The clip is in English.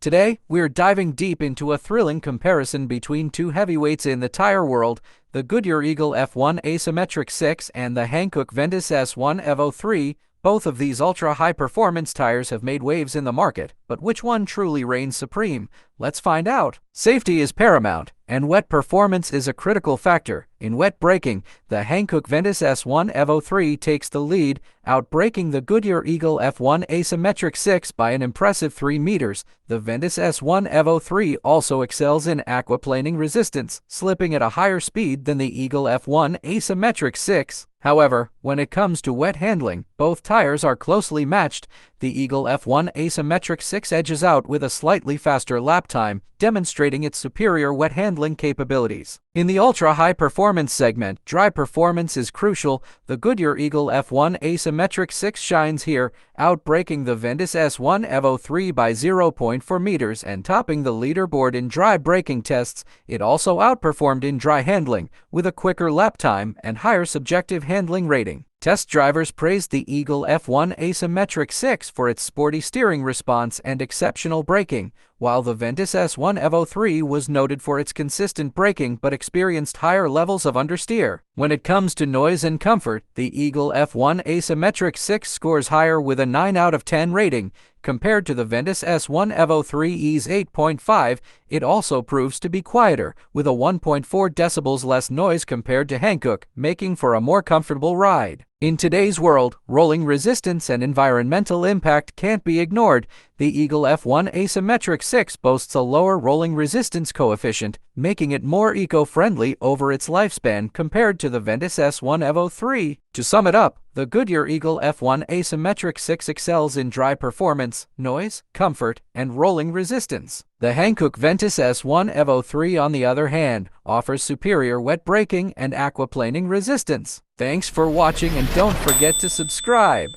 Today, we're diving deep into a thrilling comparison between two heavyweights in the tire world, the Goodyear Eagle F1 Asymmetric 6 and the Hankook Ventus S1 Evo 3. Both of these ultra-high-performance tires have made waves in the market, but which one truly reigns supreme? Let's find out. Safety is paramount, and wet performance is a critical factor. In wet braking, the Hankook Ventus S1 Evo 3 takes the lead, outbraking the Goodyear Eagle F1 Asymmetric 6 by an impressive 3 meters. The Ventus S1 Evo 3 also excels in aquaplaning resistance, slipping at a higher speed than the Eagle F1 Asymmetric 6. However, when it comes to wet handling, both tires are closely matched. The Eagle F1 Asymmetric 6 edges out with a slightly faster lap time, demonstrating its superior wet handling capabilities. In the ultra-high performance segment, dry performance is crucial. The Goodyear Eagle F1 Asymmetric 6 shines here, outbraking the Ventus S1 Evo 3 by 0.4 meters and topping the leaderboard in dry braking tests. It also outperformed in dry handling, with a quicker lap time and higher subjective handling rating. Test drivers praised the Eagle F1 Asymmetric 6 for its sporty steering response and exceptional braking, while the Ventus S1 Evo 3 was noted for its consistent braking but experienced higher levels of understeer. When it comes to noise and comfort, the Eagle F1 Asymmetric 6 scores higher with a 9 out of 10 rating. Compared to the Ventus S1 Evo 3's 8.5, it also proves to be quieter, with a 1.4 decibels less noise compared to Hankook, making for a more comfortable ride. In today's world, rolling resistance and environmental impact can't be ignored. The Eagle F1 Asymmetric 6 boasts a lower rolling resistance coefficient, making it more eco-friendly over its lifespan compared to the Ventus S1 Evo 3. To sum it up, the Goodyear Eagle F1 Asymmetric 6 excels in dry performance, noise, comfort, and rolling resistance. The Hankook Ventus S1 Evo 3, on the other hand, offers superior wet braking and aquaplaning resistance. Thanks for watching, and don't forget to subscribe.